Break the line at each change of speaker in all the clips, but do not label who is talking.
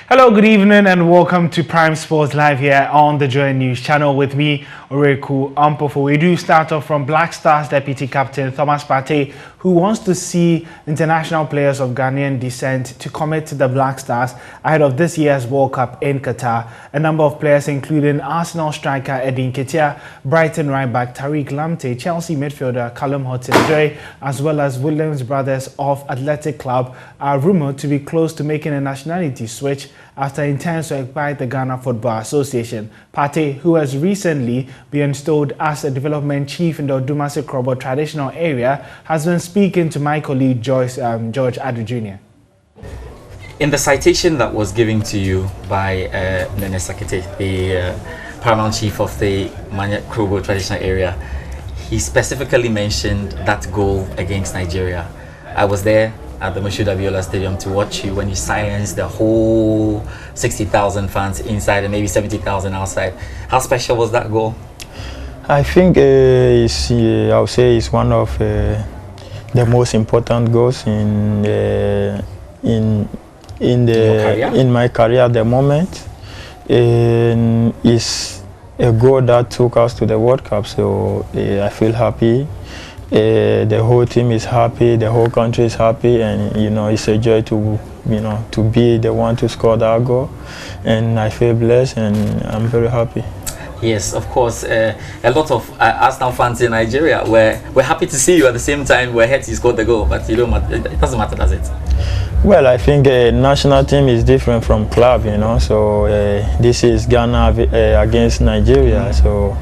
Hello, good evening, and welcome to Prime Sports Live here on the Joy News channel with me, Owuraku Ampofo. We do start off from Black Stars Deputy Captain Thomas Partey, who wants to see international players of Ghanaian descent to commit to the Black Stars ahead of this year's World Cup in Qatar. A number of players, including Arsenal striker Eddie Nketiah, Brighton right back Tariq Lamptey, Chelsea midfielder Callum Hudson-Odoi, as well as Williams brothers of Athletic Club, are rumoured to be close to making a nationality switch after intends to acquire the Ghana Football Association. Partey, who has recently been installed as a development chief in the Odumase Krobo traditional area, has been speaking to my colleague George Adu Jr.
In the citation that was given to you by Nene Sakete, the paramount chief of the Manya Krobo traditional area, he specifically mentioned that goal against Nigeria. I was there at the Moshood Abiola Stadium to watch you when you silenced the whole 60,000 fans inside and maybe 70,000 outside. How special was that goal?
I think I would say it's one of the most important goals in my career at the moment. And it's a goal that took us to the World Cup, so I feel happy. The whole team is happy, the whole country is happy, and it's a joy to to be the one to score that goal, and I feel blessed and I'm very happy.
Yes, of course. A lot of Arsenal fans in Nigeria were happy to see you at the same time. We're happy you scored the goal, but it doesn't matter, does it?
Well, I think national team is different from club, so this is Ghana against Nigeria, so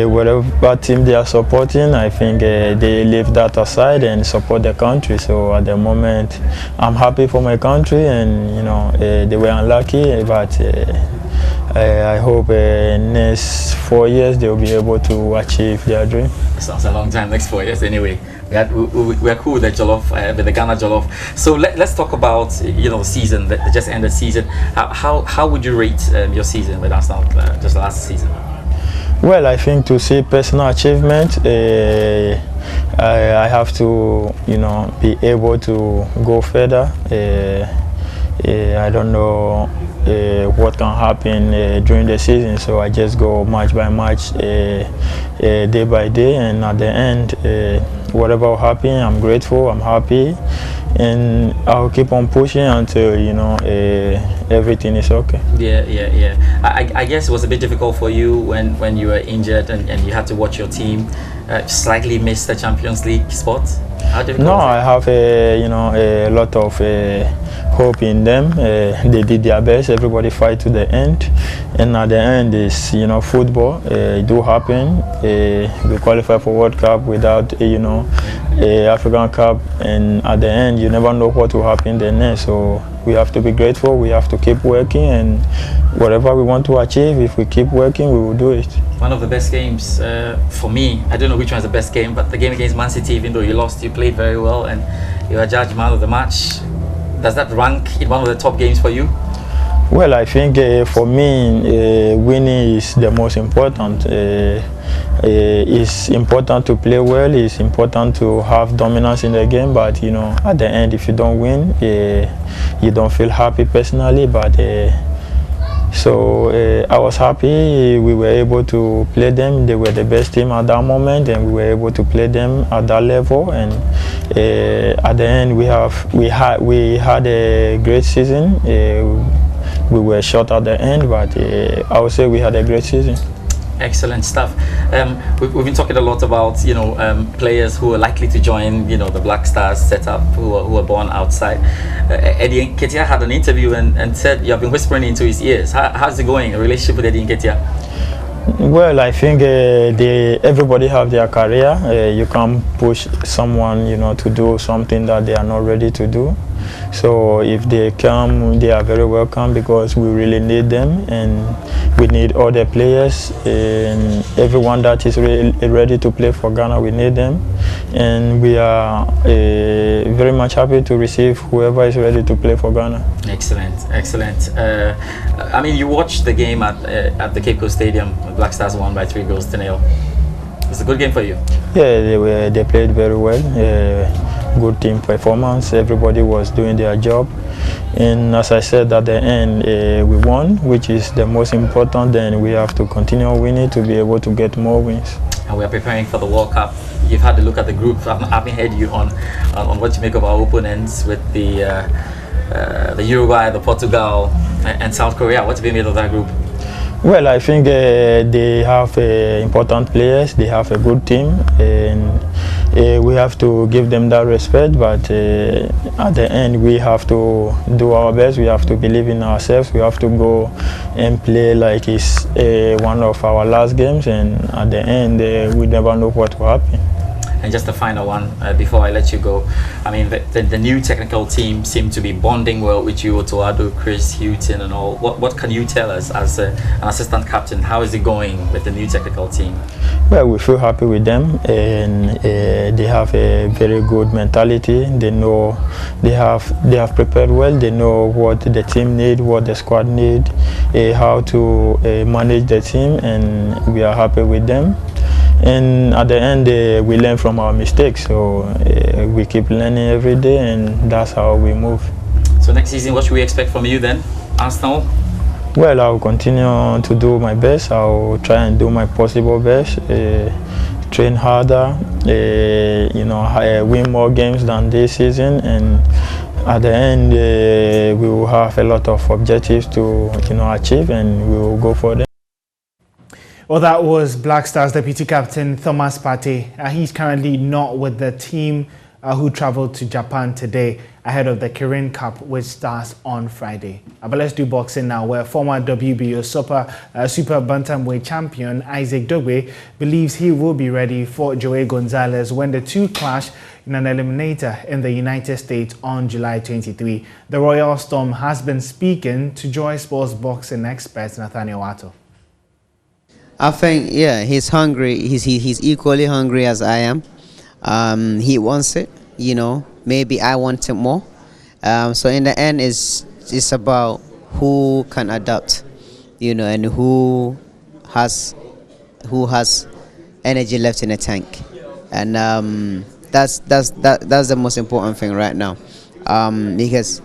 whatever team they are supporting, I think they leave that aside and support the country. So at the moment, I'm happy for my country, and they were unlucky, but I hope next 4 years they'll be able to achieve their dream.
Sounds a long time, next 4 years anyway. We are cool with the Jollof, with the Ghana Jollof. So let's talk about the season, the just ended season. How would you rate your season with Arsenal, just last season?
Well, I think to see personal achievement, I have to be able to go further. I don't know what can happen during the season, so I just go match by match, day by day, and at the end, whatever will happen, I'm grateful, I'm happy, and I'll keep on pushing until everything is okay.
Yeah. I guess it was a bit difficult for you when you were injured and you had to watch your team slightly miss the Champions League spot. How difficult?
No, I have a lot of hope in them. They did their best. Everybody fight to the end, and at the end is football. It do happen. We qualify for World Cup without African Cup, and at the end you never know what will happen the next. So we have to be grateful. We have to keep working, and whatever we want to achieve, if we keep working, we will do it.
One of the best games for me, I don't know which one's the best game, but the game against Man City, even though you lost, you played very well and you were judged man of the match. Does that rank in one of the top games for you?
Well, I think for me, winning is the most important. It's important to play well, it's important to have dominance in the game, but at the end, if you don't win, you don't feel happy personally, but so I was happy we were able to play them. They were the best team at that moment, and we were able to play them at that level. And at the end, we had a great season. We were short at the end, but I would say we had a great season.
Excellent stuff. We've been talking a lot about players who are likely to join the Black Stars setup, who are born outside. Eddie Nketiah had an interview and said you have been whispering into his ears. How's it going, a relationship with Eddie Nketiah?
Well, I think everybody have their career. You can't push someone to do something that they are not ready to do. So if they come, they are very welcome, because we really need them, and we need all the players and everyone that is ready to play for Ghana. We need them, and we are very much happy to receive whoever is ready to play for Ghana.
Excellent. I mean, you watched the game at the Cape Coast Stadium. Black Stars won by 3-0. It's a good game for you.
Yeah, they played very well. good team performance. Everybody was doing their job, and as I said at the end, we won, which is the most important. Then we have to continue winning to be able to get more wins.
And we are preparing for the World Cup. You've had to look at the group. I haven't heard you on what you make of our opponents with the Uruguay, the Portugal, and South Korea. What have you made of that group?
Well, I think they have important players. They have a good team, and we have to give them that respect. But at the end, we have to do our best. We have to believe in ourselves. We have to go and play like it's one of our last games. And at the end, we never know what will happen.
And just the final one before I let you go. I mean, the new technical team seem to be bonding well with you, Otoado, Chris, Houghton, and all. What can you tell us as an assistant captain? How is it going with the new technical team?
Well, we feel happy with them, and they have a very good mentality. They know they have prepared well. They know what the team need, what the squad need, how to manage the team, and we are happy with them. And at the end, we learn from our mistakes, so we keep learning every day, and that's how we move.
So next season, what should we expect from you then, Arsenal?
Well, I'll continue to do my best. I'll try and do my possible best, train harder, win more games than this season, and at the end, we will have a lot of objectives to achieve, and we will go for them.
Well, that was Black Stars Deputy Captain Thomas Partey. He's currently not with the team who travelled to Japan today ahead of the Kirin Cup, which starts on Friday. But let's do boxing now, where former WBO Super Bantamweight champion Isaac Dogbe believes he will be ready for Joey Gonzalez when the two clash in an eliminator in the United States on July 23. The Royal Storm has been speaking to Joy Sports boxing expert Nathaniel Watto.
I think, yeah, he's hungry. He's equally hungry as I am. He wants it, Maybe I want it more. So in the end, it's about who can adapt, and who has energy left in the tank, and that's the most important thing right now, because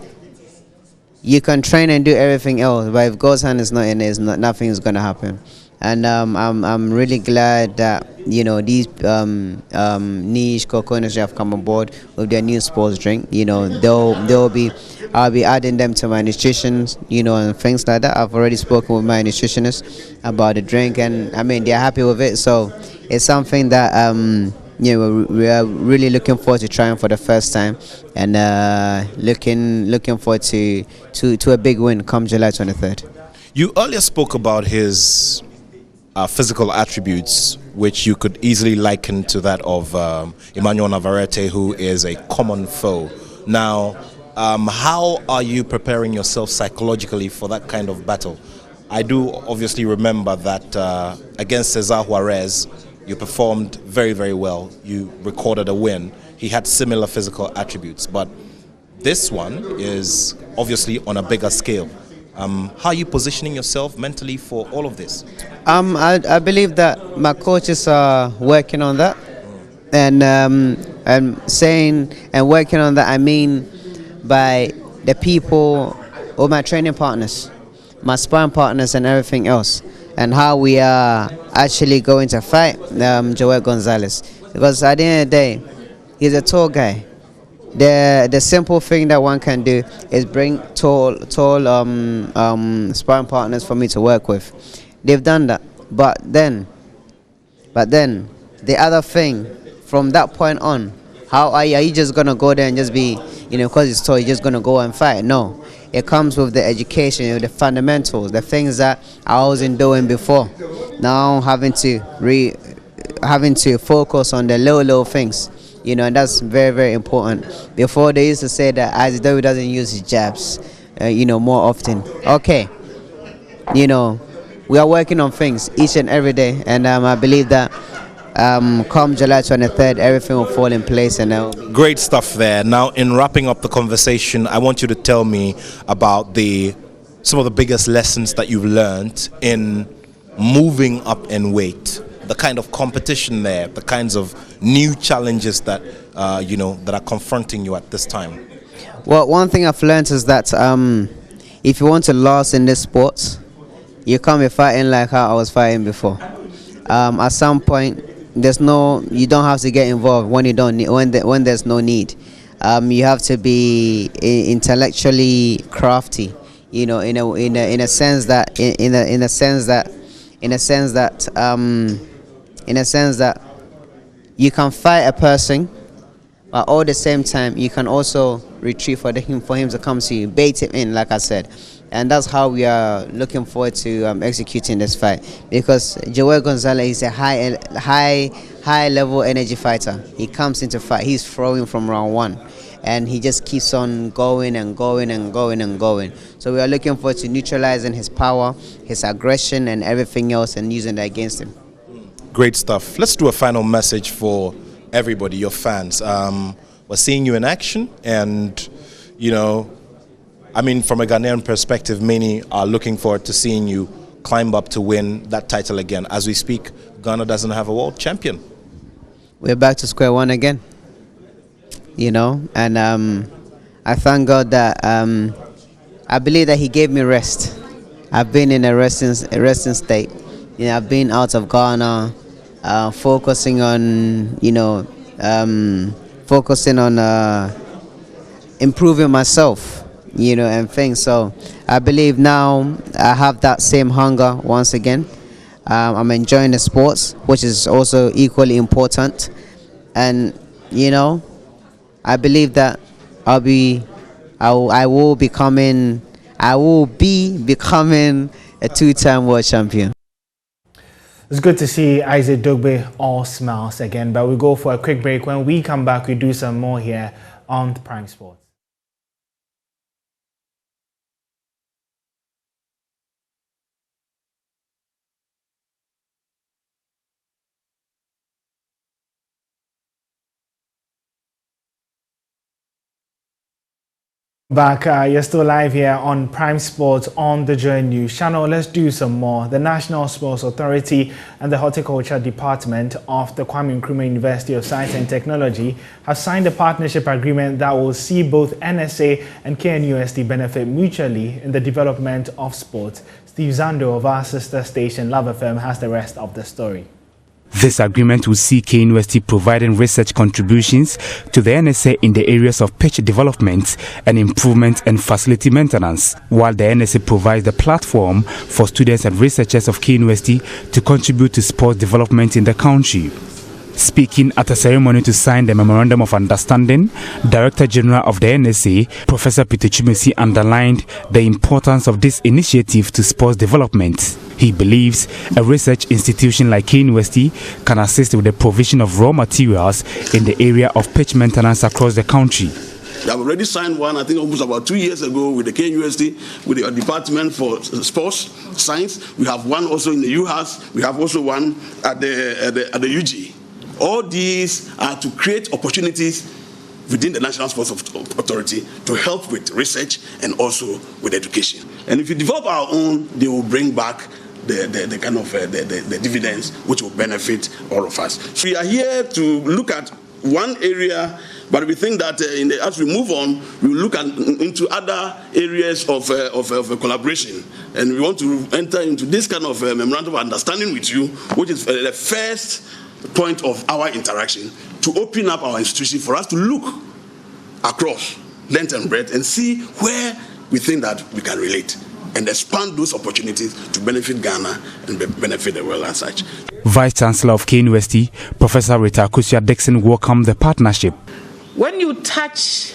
you can train and do everything else, but if God's hand is not in it, nothing is gonna happen. And I'm really glad that these niche coconuts have come on board with their new sports drink. I'll be adding them to my nutrition, and things like that. I've already spoken with my nutritionist about the drink, and I mean they're happy with it. So it's something that we are really looking forward to trying for the first time, and looking forward to a big win come July 23rd.
You earlier spoke about his physical attributes, which you could easily liken to that of Emmanuel Navarrete, who is a common foe. Now, how are you preparing yourself psychologically for that kind of battle? I do obviously remember that against Cesar Juarez, you performed very, very well. You recorded a win. He had similar physical attributes, but this one is obviously on a bigger scale. How are you positioning yourself mentally for all of this?
I believe that my coaches are working on that, and I'm saying and working on that, I mean by the people or my training partners, my sparring partners, and everything else, and how we are actually going to fight Joey Gonzalez, because at the end of the day, he's a tall guy. The simple thing that one can do is bring tall sparring partners for me to work with. They've done that, but then the other thing from that point on, how are you just gonna go there and just be, because it's tall, you're just gonna go and fight? No, it comes with the education, the fundamentals, the things that I wasn't doing before. Now having to focus on the little things. And that's very, very important. Before they used to say that Isaac doesn't use his jabs, more often. Okay, we are working on things each and every day, and I believe that come July 23rd, everything will fall in place. And
great stuff there. Now, in wrapping up the conversation, I want you to tell me about some of the biggest lessons that you've learned in moving up in weight. The kind of competition there, the kinds of new challenges that that are confronting you at this time?
Well, one thing I've learned is that if you want to last in this sport, you can't be fighting like how I was fighting before. At some point, you don't have to get involved when you don't need, when there's no need. You have to be intellectually crafty, in a sense that you can fight a person, but all the same time you can also retreat for him to come to you, bait him in, like I said. And that's how we are looking forward to executing this fight, because Joel Gonzalez is a high level energy fighter. He comes into fight, he's throwing from round one, and he just keeps on going and going and going and going. So we are looking forward to neutralizing his power, his aggression, and everything else, and using that against him.
Great stuff. Let's do a final message for everybody, your fans. We're seeing you in action, and from a Ghanaian perspective, many are looking forward to seeing you climb up to win that title again. As we speak, Ghana doesn't have a world champion.
We're back to square one again, and I thank God that I believe that He gave me rest. I've been in a resting state. I've been out of Ghana, focusing on improving myself, and things. So I believe now I have that same hunger once again. I'm enjoying the sports, which is also equally important, and I believe that I will be becoming a two-time world champion.
It's good to see Isaac Dogbe all smiles again, but we'll go for a quick break. When we come back, we do some more here on Prime Sports. Back, you're still live here on Prime Sports on the Joy News channel. Let's do some more. The National Sports Authority and the Horticulture Department of the Kwame Nkrumah University of Science and Technology have signed a partnership agreement that will see both NSA and KNUST benefit mutually in the development of sports. Steve Zando of our sister station Love FM has the rest of the story.
This agreement will see KNUST providing research contributions to the NSA in the areas of pitch development and improvement and facility maintenance, while the NSA provides the platform for students and researchers of KNUST to contribute to sports development in the country. Speaking at a ceremony to sign the Memorandum of Understanding, Director General of the NSA, Professor Peter Chumesi, underlined the importance of this initiative to sports development. He believes a research institution like KNUST can assist with the provision of raw materials in the area of pitch maintenance across the country.
We have already signed one, I think almost about 2 years ago, with the KNUST, with the Department for Sports Science. We have one also in the UHAS. We have also one at the UG. All these are to create opportunities within the National Sports Authority to help with research and also with education. And if we develop our own, they will bring back the kind of the dividends which will benefit all of us. So we are here to look at one area, but we think that as we move on, we will look into other areas of collaboration. And we want to enter into this kind of memorandum of understanding with you, which is the first point of our interaction, to open up our institution for us to look across length and breadth and see where we think that we can relate and expand those opportunities to benefit Ghana and benefit the world as such.
Vice Chancellor of KNUST, Professor Rita Akusia Dixon, welcomed the partnership.
When you touch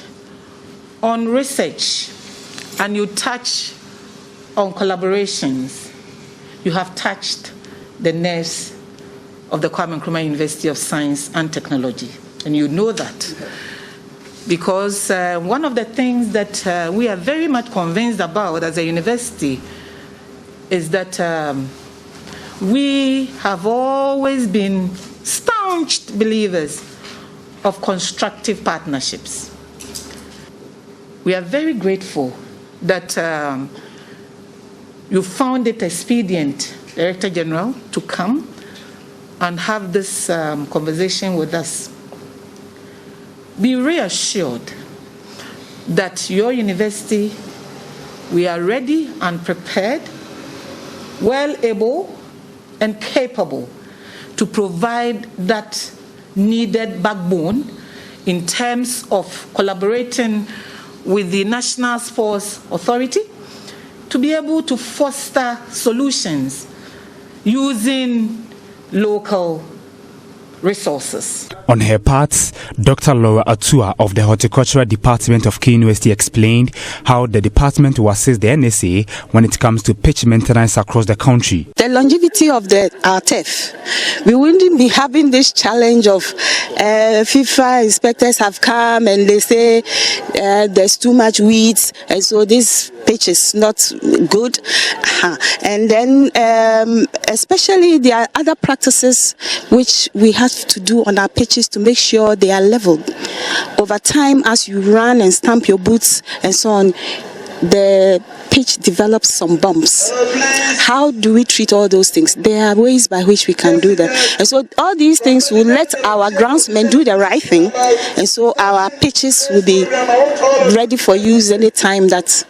on research and you touch on collaborations, you have touched the nerves of the Kwame Nkrumah University of Science and Technology. And you know that. Because one of the things that we are very much convinced about as a university is that we have always been staunch believers of constructive partnerships. We are very grateful that you found it expedient, Director General, to come and have this conversation with us. be reassured that your university, we are ready and prepared, well able and capable to provide that needed backbone in terms of collaborating with the National Sports Authority to be able to foster solutions using local resources.
On her part, Dr. Laura Atua of the Horticultural Department of K University explained how the department will assist the NSA when it comes to pitch maintenance across the country.
The longevity of our turf, we wouldn't be having this challenge of FIFA inspectors have come and they say there's too much weeds and so this pitch is not good. And then especially there are other practices which we have to do on our pitches to make sure they are leveled. Over time, as you run and stamp your boots and so on, the pitch develops some bumps. How do we treat all those things? There are ways by which we can do that. And so all these things will let our groundsmen do the right thing. And so our pitches will be ready for use anytime that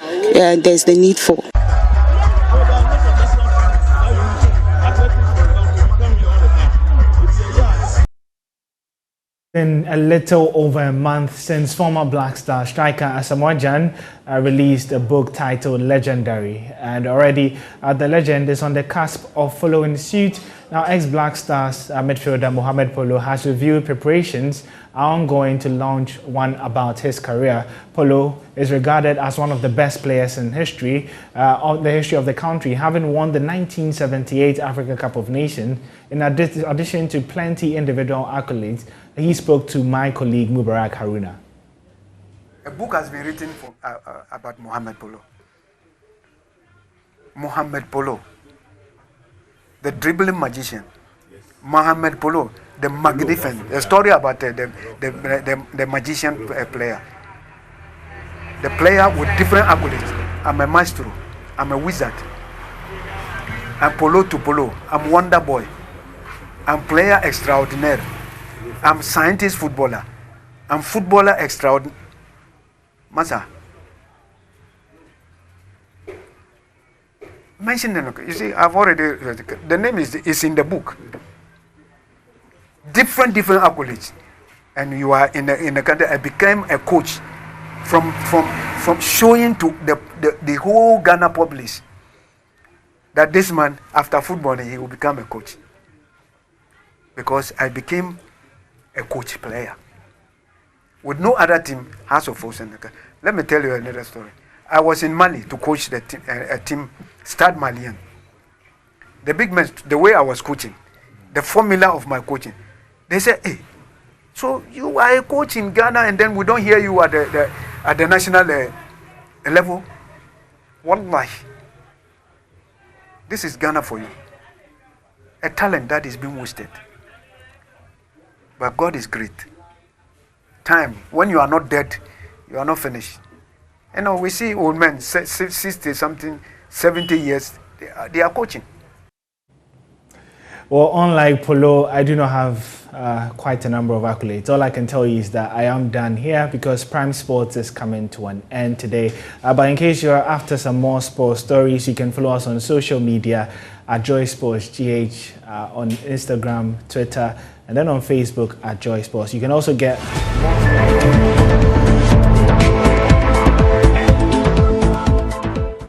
there's the need for.
Been a little over a month since former Black Star striker Asamoah Gyan released a book titled Legendary, and already the legend is on the cusp of following suit. Now, ex-Black Stars midfielder Mohamed Polo has revealed preparations are ongoing to launch one about his career. Polo is regarded as one of the best players in history of the country, having won the 1978 Africa Cup of Nations. In addition to plenty individual accolades, he spoke to my colleague Mubarak Haruna.
A book has been written about Mohamed Polo. Mohamed Polo, the dribbling magician. Yes. Mohamed Polo, the magnificent. A story about the magician player. The player with different accolades. I'm a maestro. I'm a wizard. I'm Polo to Polo. I'm Wonder Boy. I'm player extraordinaire. I'm scientist footballer. I'm footballer extraordinary. Masa. Mention the name. You see, I've already, the name is in the book. Different accolades. And you are in the country. I became a coach from showing to the whole Ghana public that this man, after football, he will become a coach. Because I became a coach player. With no other team has a force in the country. Let me tell you another story. I was in Mali to coach the team, a team, Stade Malien. The big men, the way I was coaching, the formula of my coaching, they said, hey, so you are a coach in Ghana and then we don't hear you at the national level? Wallahi. This is Ghana for you. A talent that is being wasted. But God is great. Time, when you are not dead, you are not finished. You know, we see old men, 60 something, 70 years, they are coaching.
Well, unlike Polo, I do not have quite a number of accolades. All I can tell you is that I am done here because Prime Sports is coming to an end today. But in case you're after some more sports stories, you can follow us on social media at Joy Sports GH on Instagram, Twitter, and then on Facebook at Joy Sports. You can also get